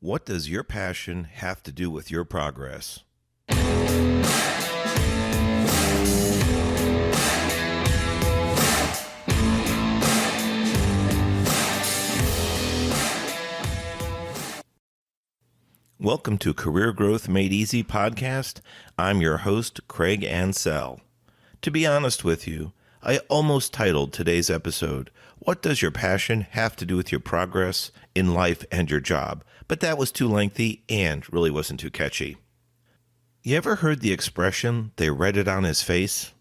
What does your passion have to do with your progress? Welcome to Career Growth Made Easy podcast. I'm your host, Craig Ansell. To be honest with you, I almost titled today's episode, What Does Your Passion Have to Do with Your Progress in Life and Your Job? But that was too lengthy and really wasn't too catchy. You ever heard the expression, they read it on his face?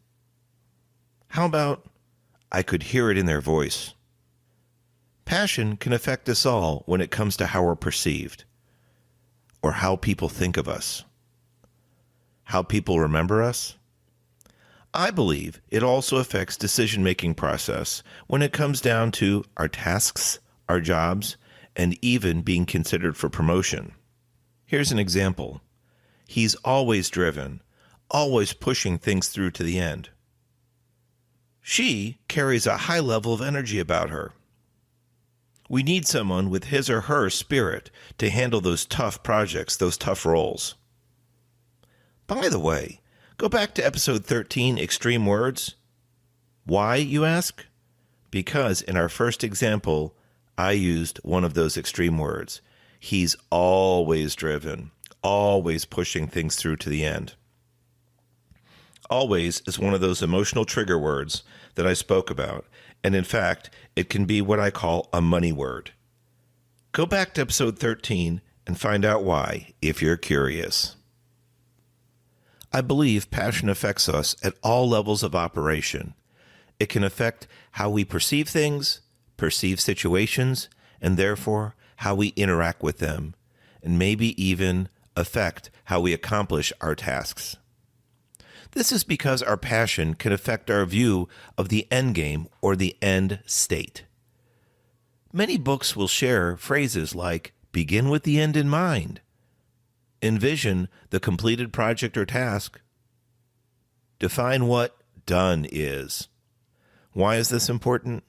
How about, I could hear it in their voice? Passion can affect us all when it comes to how we're perceived, or how people think of us, how people remember us. I believe it also affects decision-making process when it comes down to our tasks, our jobs, and even being considered for promotion. Here's an example. He's always driven, always pushing things through to the end. She carries a high level of energy about her. We need someone with his or her spirit to handle those tough projects, those tough roles. By the way, go back to episode 13, Extreme Words. Why, you ask? Because in our first example, I used one of those extreme words. He's always driven, always pushing things through to the end. Always is one of those emotional trigger words that I spoke about, and in fact, it can be what I call a money word. Go back to episode 13 and find out why, if you're curious. I believe passion affects us at all levels of operation. It can affect how we perceive things, perceive situations, and therefore how we interact with them, and maybe even affect how we accomplish our tasks. This is because our passion can affect our view of the end game or the end state. Many books will share phrases like, begin with the end in mind, envision the completed project or task, define what done is. Why is this important?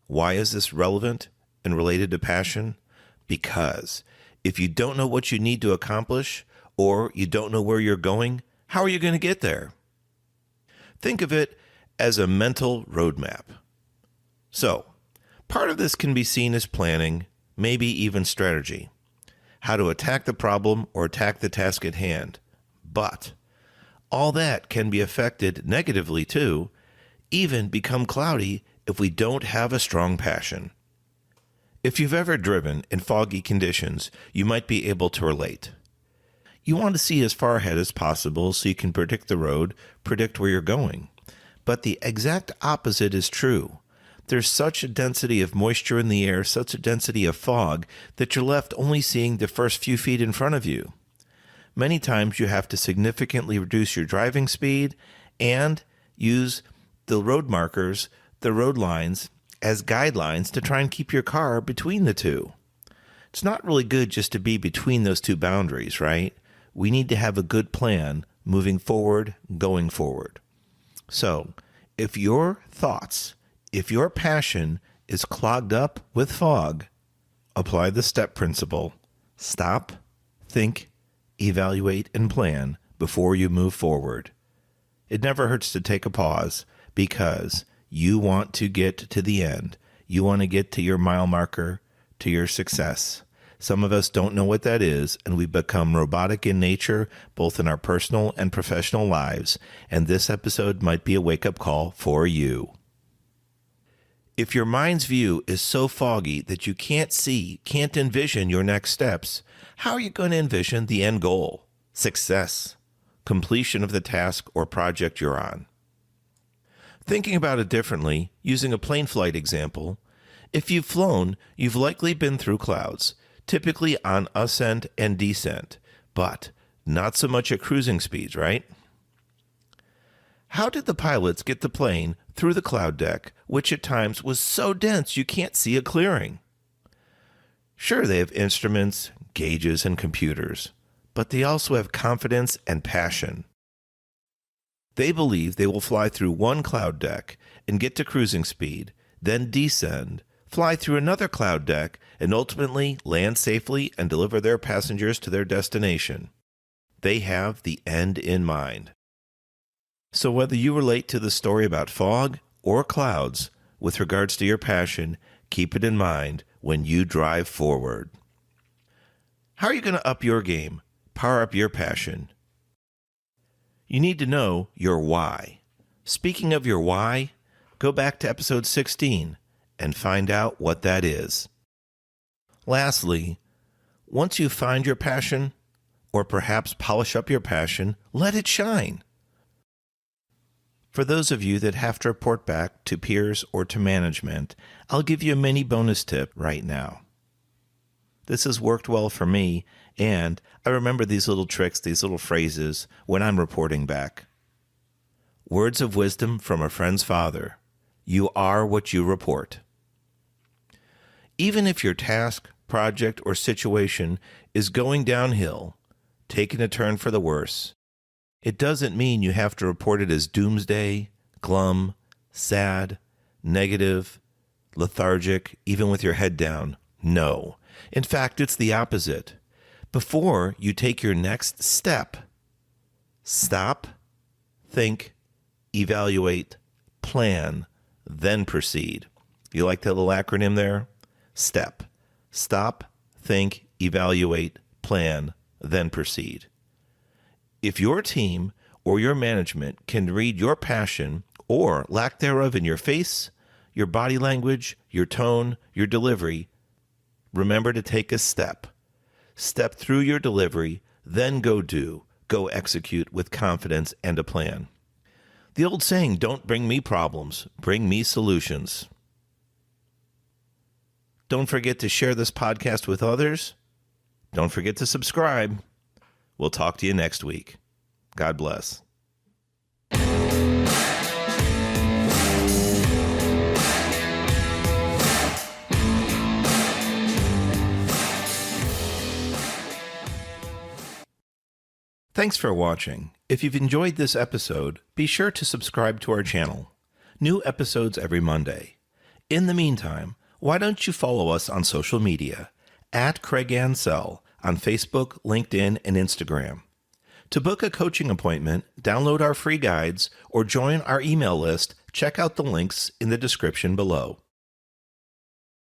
Why is this relevant and related to passion? Because if you don't know what you need to accomplish, or you don't know where you're going, how are you going to get there? Think of it as a mental roadmap. So, part of this can be seen as planning, maybe even strategy, how to attack the problem or attack the task at hand. But all that can be affected negatively too, even become cloudy if we don't have a strong passion. If you've ever driven in foggy conditions, you might be able to relate. You want to see as far ahead as possible so you can predict the road, predict where you're going. But the exact opposite is true. There's such a density of moisture in the air, such a density of fog, that you're left only seeing the first few feet in front of you. Many times you have to significantly reduce your driving speed and use the road markers, the road lines, as guidelines to try and keep your car between the two. It's not really good just to be between those two boundaries, right? We need to have a good plan moving forward, going forward. So, if your thoughts, if your passion is clogged up with fog, apply the step principle. Stop, think, evaluate, and plan before you move forward. It never hurts to take a pause because you want to get to the end. You want to get to your mile marker, to your success. Some of us don't know what that is, and we become robotic in nature, both in our personal and professional lives, and this episode might be a wake-up call for you. If your mind's view is so foggy that you can't see, can't envision your next steps, how are you going to envision the end goal, success, completion of the task or project you're on? Thinking about it differently, using a plane flight example, if you've flown, you've likely been through clouds, typically on ascent and descent, but not so much at cruising speeds, right? How did the pilots get the plane through the cloud deck, which at times was so dense you can't see a clearing? Sure, they have instruments, gauges, and computers, but they also have confidence and passion. They believe they will fly through one cloud deck and get to cruising speed, then descend, fly through another cloud deck, and ultimately land safely and deliver their passengers to their destination. They have the end in mind. So whether you relate to the story about fog or clouds, with regards to your passion, keep it in mind when you drive forward. How are you going to up your game, power up your passion? You need to know your why. Speaking of your why, go back to episode 16 and find out what that is. Lastly, once you find your passion, or perhaps polish up your passion, let it shine. For those of you that have to report back to peers or to management, I'll give you a mini bonus tip right now. This has worked well for me, and I remember these little tricks, these little phrases when I'm reporting back. Words of wisdom from a friend's father. You are what you report. Even if your task, project, or situation is going downhill, taking a turn for the worse, it doesn't mean you have to report it as doomsday, glum, sad, negative, lethargic, even with your head down. No. In fact, it's the opposite. Before you take your next step, stop, think, evaluate, plan, then proceed. You like that little acronym there? STEP. Stop, think, evaluate, plan, then proceed. If your team or your management can read your passion or lack thereof in your face, your body language, your tone, your delivery, remember to take a step. Step through your delivery, then go execute with confidence and a plan. The old saying, don't bring me problems, bring me solutions. Don't forget to share this podcast with others. Don't forget to subscribe. We'll talk to you next week. God bless. Thanks for watching. If you've enjoyed this episode, be sure to subscribe to our channel. New episodes every Monday. In the meantime, why don't you follow us on social media at Craig Ansell on Facebook, LinkedIn, and Instagram. To book a coaching appointment, download our free guides, or join our email list, check out the links in the description below.